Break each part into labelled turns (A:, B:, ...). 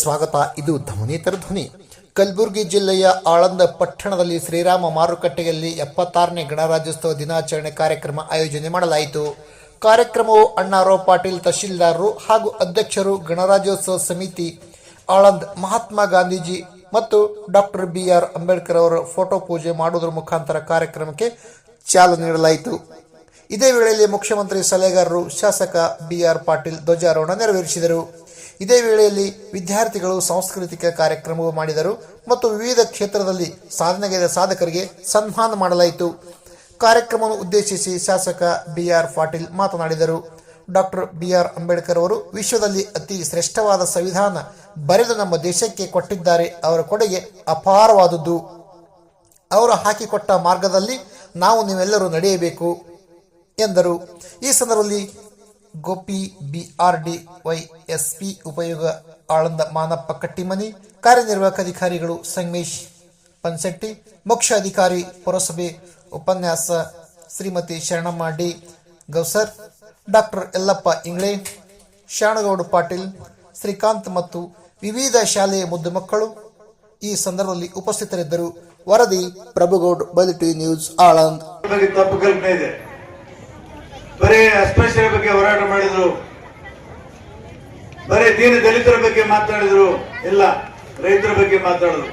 A: ಸ್ವಾಗತ. ಇದು ಧ್ವನಿತರ ಧ್ವನಿ. ಕಲಬುರಗಿ ಜಿಲ್ಲೆಯ ಆಳಂದ ಪಟ್ಟಣದಲ್ಲಿ ಶ್ರೀರಾಮ ಮಾರುಕಟ್ಟೆಯಲ್ಲಿ 76ನೇ ಗಣರಾಜ್ಯೋತ್ಸವ ದಿನಾಚರಣೆ ಕಾರ್ಯಕ್ರಮ ಆಯೋಜನೆ ಮಾಡಲಾಯಿತು. ಕಾರ್ಯಕ್ರಮವು ಅಣ್ಣಾರಾವ್ ಪಾಟೀಲ್ ತಹಶೀಲ್ದಾರರು ಹಾಗೂ ಅಧ್ಯಕ್ಷರು, ಗಣರಾಜ್ಯೋತ್ಸವ ಸಮಿತಿ ಆಳಂದ್, ಮಹಾತ್ಮ ಗಾಂಧೀಜಿ ಮತ್ತು ಡಾಕ್ಟರ್ ಬಿ.ಆರ್. ಅಂಬೇಡ್ಕರ್ ಅವರ ಫೋಟೋ ಪೂಜೆ ಮಾಡುವುದರ ಮುಖಾಂತರ ಕಾರ್ಯಕ್ರಮಕ್ಕೆ ಚಾಲನೆ ನೀಡಲಾಯಿತು. ಇದೇ ವೇಳೆಯಲ್ಲಿ ಮುಖ್ಯಮಂತ್ರಿ ಸಲಹೆಗಾರರು ಶಾಸಕ ಬಿ.ಆರ್. ಪಾಟೀಲ್ ಧ್ವಜಾರೋಹಣ ನೆರವೇರಿಸಿದರು. ಇದೇ ವೇಳೆಯಲ್ಲಿ ವಿದ್ಯಾರ್ಥಿಗಳು ಸಾಂಸ್ಕೃತಿಕ ಕಾರ್ಯಕ್ರಮವು ಮಾಡಿದರು ಮತ್ತು ವಿವಿಧ ಕ್ಷೇತ್ರದಲ್ಲಿ ಸಾಧನೆಗೈದ ಸಾಧಕರಿಗೆ ಸನ್ಮಾನ ಮಾಡಲಾಯಿತು. ಕಾರ್ಯಕ್ರಮವನ್ನು ಉದ್ದೇಶಿಸಿ ಶಾಸಕ ಬಿ.ಆರ್. ಪಾಟೀಲ್ ಮಾತನಾಡಿದರು. Doctor B R. ಅಂಬೇಡ್ಕರ್ ಅವರು ವಿಶ್ವದಲ್ಲಿ ಅತಿ ಶ್ರೇಷ್ಠವಾದ ಸಂವಿಧಾನ ಬರೆದು ನಮ್ಮ ದೇಶಕ್ಕೆ ಕೊಟ್ಟಿದ್ದಾರೆ. ಅವರ ಕೊಡುಗೆ ಅಪಾರವಾದದ್ದು. ಅವರು ಹಾಕಿಕೊಟ್ಟ ಮಾರ್ಗದಲ್ಲಿ ನಾವು ನೀವೆಲ್ಲರೂ ನಡೆಯಬೇಕು ಎಂದರು. ಈ ಸಂದರ್ಭದಲ್ಲಿ ಗೋಪಿ, BRDYSP ಉಪಯೋಗ ಆಳಂದ, ಮಾನಪ್ಪ ಕಟ್ಟಿಮನಿ, ಕಾರ್ಯನಿರ್ವಾಹಕ ಅಧಿಕಾರಿಗಳು ಸಂಗಮೇಶ್ ಪನ್ಸೆಟ್ಟಿ, ಮುಖ್ಯ ಅಧಿಕಾರಿ ಪುರಸಭೆ ಉಪನ್ಯಾಸ ಶ್ರೀಮತಿ ಶರಣಮ್ಮ ಡಿ. ಗೌಸರ್, ಡಾಕ್ಟರ್ ಯಲ್ಲಪ್ಪ ಇಂಗ್ಳೆ, ಶಾಣಗೌಡ ಪಾಟೀಲ್, ಶ್ರೀಕಾಂತ್ ಮತ್ತು ವಿವಿಧ ಶಾಲೆಯ ಮುದ್ದು ಮಕ್ಕಳು ಈ ಸಂದರ್ಭದಲ್ಲಿ ಉಪಸ್ಥಿತರಿದ್ದರು. ವರದಿ ಪ್ರಭುಗೌಡ್, ಬಲಿಟಿ ನ್ಯೂಸ್, ಆಳಂದ್.
B: ತಪ್ಪು ಕಲ್ಪನೆ ಇದೆ. ಬರೀ ಅಸ್ಪೃಶ್ಯರ ಬಗ್ಗೆ ಹೋರಾಟ ಮಾಡಿದ್ರು, ಬರೀ ದೀನ ದಲಿತರ ಬಗ್ಗೆ ಮಾತನಾಡಿದ್ರು, ಇಲ್ಲ ರೈತರ ಬಗ್ಗೆ ಮಾತಾಡಿದ್ರು,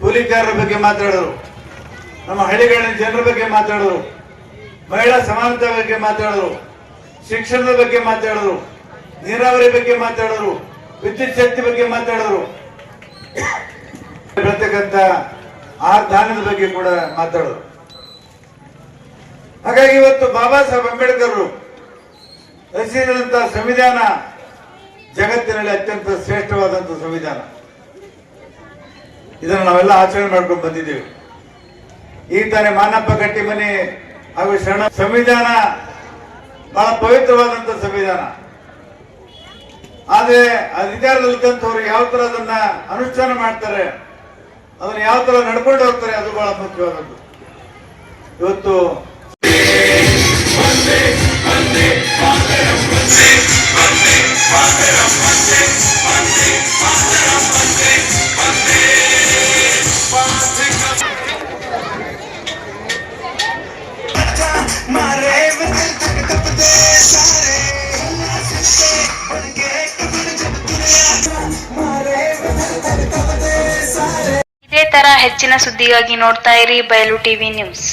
B: ಕೂಲಿಕಾರರ ಬಗ್ಗೆ ಮಾತಾಡಿದ್ರು, ನಮ್ಮ ಹಳ್ಳಿಗಳಿನ ಜನರ ಬಗ್ಗೆ ಮಾತಾಡಿದ್ರು, ಮಹಿಳಾ ಸಮಾನತೆ ಬಗ್ಗೆ ಮಾತಾಡಿದ್ರು, ಶಿಕ್ಷಣದ ಬಗ್ಗೆ ಮಾತಾಡಿದ್ರು, ನೀರಾವರಿ ಬಗ್ಗೆ ಮಾತಾಡಿದ್ರು, ವಿದ್ಯುತ್ ಶಕ್ತಿ ಬಗ್ಗೆ ಮಾತಾಡಿದ್ರು, ಬೆಳತಕ್ಕಂಥ ಆಹಾರ ಧಾನ್ಯದ ಬಗ್ಗೆ ಕೂಡ ಮಾತಾಡಿದ್ರು. ಹಾಗಾಗಿ ಇವತ್ತು ಬಾಬಾ ಸಾಹೇಬ್ ಅಂಬೇಡ್ಕರ್ ರಚಿಸಿದಂತಹ ಸಂವಿಧಾನ ಜಗತ್ತಿನಲ್ಲಿ ಅತ್ಯಂತ ಶ್ರೇಷ್ಠವಾದಂತಹ ಸಂವಿಧಾನ. ಇದನ್ನು ನಾವೆಲ್ಲ ಆಚರಣೆ ಮಾಡ್ಕೊಂಡು ಬಂದಿದ್ದೇವೆ. ಈ ತಾನೇ ಮಾನಪ್ಪ ಕಟ್ಟಿಮನಿ ಹಾಗೂ ಶರಣ ಸಂವಿಧಾನ ಬಹಳ ಪವಿತ್ರವಾದಂತಹ ಸಂವಿಧಾನ. ಆದ್ರೆ ಅಧಿಕಾರದಲ್ಲಿದ್ದಂಥವ್ರು ಯಾವ ತರ ಅದನ್ನ ಅನುಷ್ಠಾನ ಮಾಡ್ತಾರೆ, ಅದನ್ನ ಯಾವ ತರ ನಡ್ಕೊಂಡು ಹೋಗ್ತಾರೆ, ಅದು ಬಹಳ ಮುಖ್ಯವಾದದ್ದು. ಇವತ್ತು
C: ಇದೇ ತರ ಹೆಚ್ಚಿನ ಸುದ್ದಿಗಾಗಿ ನೋಡ್ತಾ ಇರಿ ಬಯಲು ಟಿವಿ ನ್ಯೂಸ್.